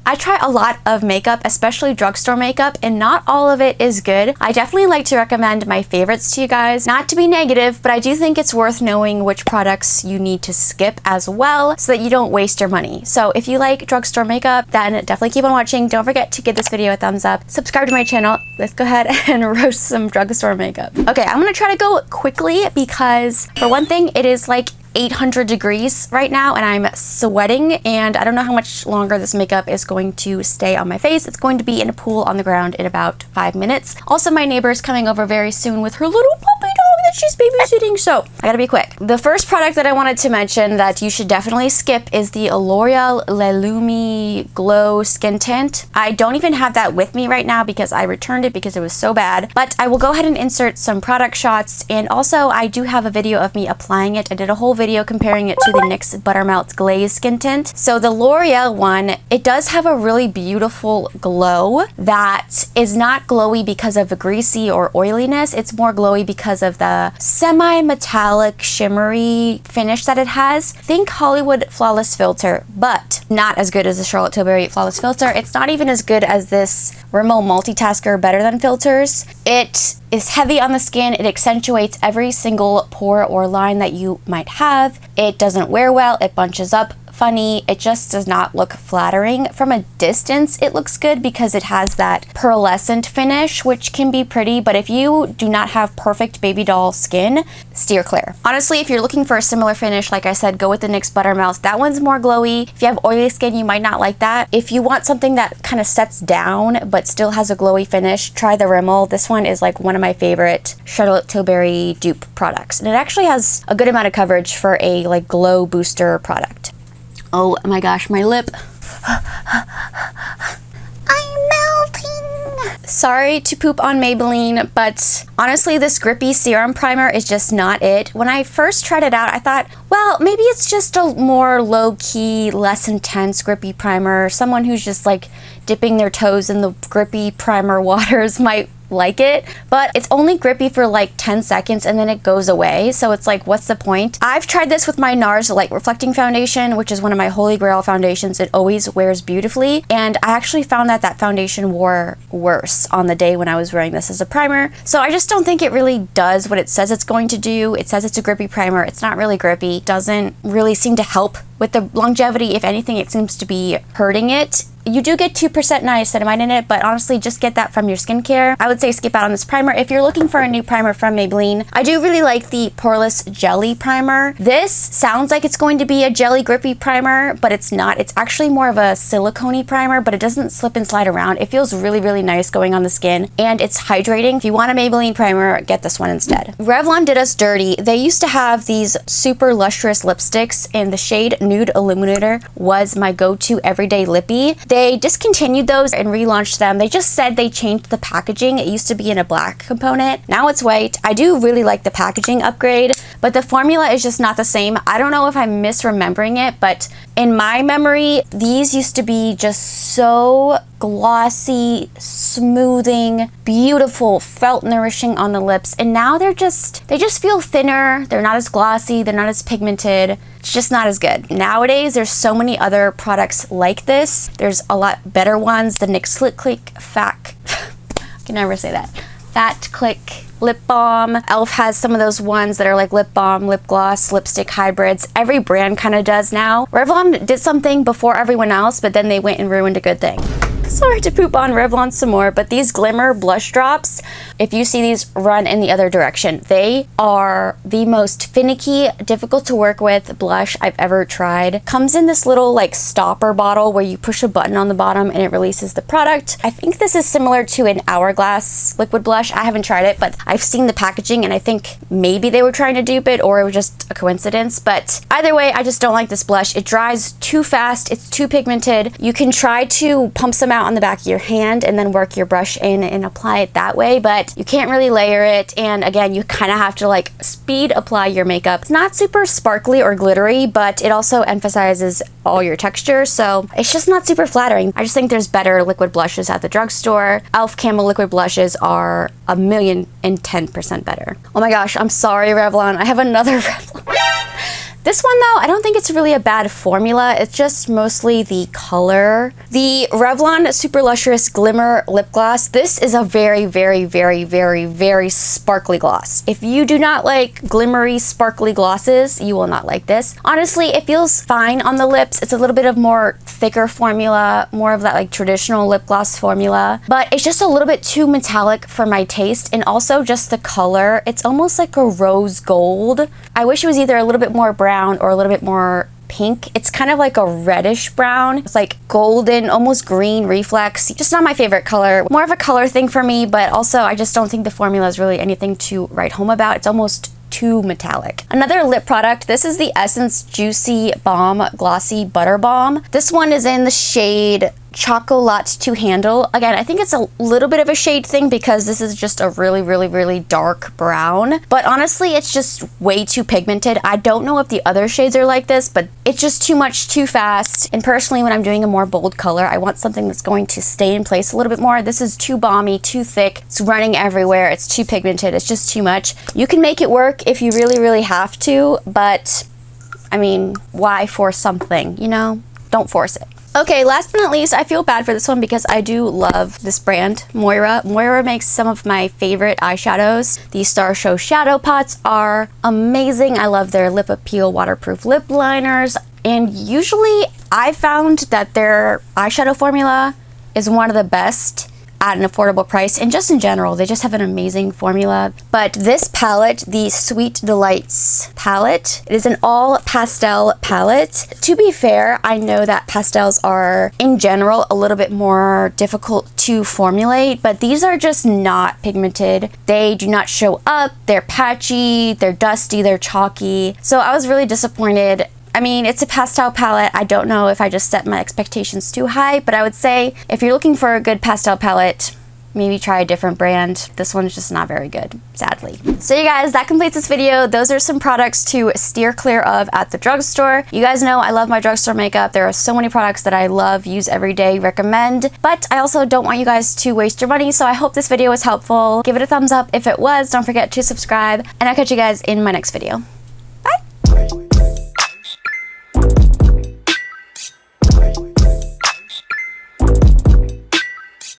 I try a lot of makeup, especially drugstore makeup, and not all of it is good. I definitely like to recommend my favorites to you guys. Not to be negative, but I do think it's worth knowing which products you need to skip as well so that you don't waste your money. So if you like drugstore makeup, then definitely keep on watching. Don't forget to give this video a thumbs up. Subscribe to my channel. Let's go ahead and roast some drugstore makeup. Okay, I'm gonna try to go quickly because for one thing, it is like 800 degrees right now and I'm sweating, and I don't know how much longer this makeup is going to stay on my face. It's going to be in a pool on the ground in about 5 minutes. Also, my neighbor is coming over very soon with her little puppy dog that she's babysitting, so I gotta be quick. The first product that I wanted to mention that you should definitely skip is the L'Oreal Le Lumi Glow Skin Tint. I don't even have that with me right now because I returned it because it was so bad, but I will go ahead and insert some product shots, and also I do have a video of me applying it. I did a whole video comparing it to the NYX Buttermelt Glaze Skin Tint. So the L'Oreal one, it does have a really beautiful glow that is not glowy because of the greasy or oiliness. It's more glowy because of the semi-metallic shimmery finish that it has. Think Hollywood Flawless Filter, but not as good as the Charlotte Tilbury Flawless Filter. It's not even as good as this Rimmel Multitasker Better Than filters. It is heavy on the skin. It accentuates every single pore or line that you might have. It doesn't wear well. It bunches up funny. It just does not look flattering. From a distance, it looks good because it has that pearlescent finish, which can be pretty, but if you do not have perfect baby doll skin, steer clear. Honestly, if you're looking for a similar finish, like I said, go with the NYX Buttermelt. That one's more glowy. If you have oily skin, you might not like that. If you want something that kind of sets down but still has a glowy finish, try the Rimmel. This one is like one of my favorite Charlotte Tilbury dupe products, and it actually has a good amount of coverage for a like glow booster product. Oh my gosh, my lip. I'm melting. Sorry to poop on Maybelline, but honestly, this grippy serum primer is just not it. When I first tried it out, I thought, well, maybe it's just a more low-key, less intense grippy primer. Someone who's just like dipping their toes in the grippy primer waters might like it, but it's only grippy for like 10 seconds and then it goes away, so it's like, what's the point? I've tried this with my NARS Light Reflecting Foundation, which is one of my holy grail foundations. It always wears beautifully, and I actually found that that foundation wore worse on the day when I was wearing this as a primer. So I just don't think it really does what it says it's going to do. It says it's a grippy primer. It's not really grippy. Doesn't really seem to help with the longevity. If anything, it seems to be hurting it. You do get 2% niacinamide in it, but honestly, just get that from your skincare. I would say skip out on this primer. If you're looking for a new primer from Maybelline, I do really like the Poreless Jelly Primer. This sounds like it's going to be a jelly grippy primer, but it's not. It's actually more of a silicone-y primer, but it doesn't slip and slide around. It feels really, really nice going on the skin, and it's hydrating. If you want a Maybelline primer, get this one instead. Revlon did us dirty. They used to have these super lustrous lipsticks, and the shade Nude Illuminator was my go-to everyday lippy. They discontinued those and relaunched them. They just said they changed the packaging. It used to be in a black component. Now it's white. I do really like the packaging upgrade, but the formula is just not the same. I don't know if I'm misremembering it, but in my memory, these used to be just so glossy, smoothing, beautiful, felt nourishing on the lips, and now they just feel thinner. They're not as glossy, they're not as pigmented. It's just not as good. Nowadays, there's so many other products like this. There's a lot better ones. The NYX Slick Click Fat, I can never say that. Fat Click Lip Balm. e.l.f. has some of those ones that are like lip balm, lip gloss, lipstick hybrids. Every brand kind of does now. Revlon did something before everyone else, but then they went and ruined a good thing. Sorry to poop on Revlon some more, but these Glimmer blush drops, if you see these, run in the other direction. They are the most finicky, difficult to work with blush I've ever tried. Comes in this little like stopper bottle where you push a button on the bottom and it releases the product. I think this is similar to an Hourglass liquid blush. I haven't tried it, but I've seen the packaging and I think maybe they were trying to dupe it or it was just a coincidence. But either way, I just don't like this blush. It dries too fast. It's too pigmented. You can try to pump some out on the back of your hand and then work your brush in and apply it that way, but you can't really layer it, and again, you kind of have to like speed apply your makeup. It's not super sparkly or glittery, but it also emphasizes all your texture, so it's just not super flattering. I just think there's better liquid blushes at the drugstore. e.l.f. Camo liquid blushes are 1,010% better. Oh my gosh, I'm sorry, Revlon. I have another Revlon. This one though, I don't think it's really a bad formula. It's just mostly the color. The Revlon Super Lustrous Glimmer Lip Gloss. This is a very, very, very, very, very sparkly gloss. If you do not like glimmery, sparkly glosses, you will not like this. Honestly, it feels fine on the lips. It's a little bit of more thicker formula, more of that like traditional lip gloss formula, but it's just a little bit too metallic for my taste. And also just the color, it's almost like a rose gold. I wish it was either a little bit more brown or a little bit more pink. It's kind of like a reddish brown. It's like golden, almost green reflex. Just not my favorite color. More of a color thing for me, but also I just don't think the formula is really anything to write home about. It's almost too metallic. Another lip product, this is the Essence Juicy Balm Glossy Butter Balm. This one is in the shade Chocolate to Handle. Again, I think it's a little bit of a shade thing because this is just a really, really, really dark brown. But honestly, it's just way too pigmented. I don't know if the other shades are like this, but it's just too much too fast. And personally, when I'm doing a more bold color, I want something that's going to stay in place a little bit more. This is too balmy, too thick. It's running everywhere. It's too pigmented. It's just too much. You can make it work if you really, really have to, but I mean, why force something, you know? Don't force it. Okay, last but not least, I feel bad for this one because I do love this brand, Moira. Moira makes some of my favorite eyeshadows. These Starshow shadow pots are amazing. I love their lip appeal waterproof lip liners. And usually I found that their eyeshadow formula is one of the best at an affordable price, and just in general they just have an amazing formula. But this palette, the Sweet Delights palette, it is an all pastel palette. To be fair, I know that pastels are in general a little bit more difficult to formulate, but these are just not pigmented. They do not show up, they're patchy, they're dusty, they're chalky. So I was really disappointed. I mean, it's a pastel palette. I don't know if I just set my expectations too high, but I would say if you're looking for a good pastel palette, maybe try a different brand. This one's just not very good, sadly. So you guys, that completes this video. Those are some products to steer clear of at the drugstore. You guys know I love my drugstore makeup. There are so many products that I love, use every day, recommend, but I also don't want you guys to waste your money, so I hope this video was helpful. Give it a thumbs up if it was. Don't forget to subscribe, and I'll catch you guys in my next video.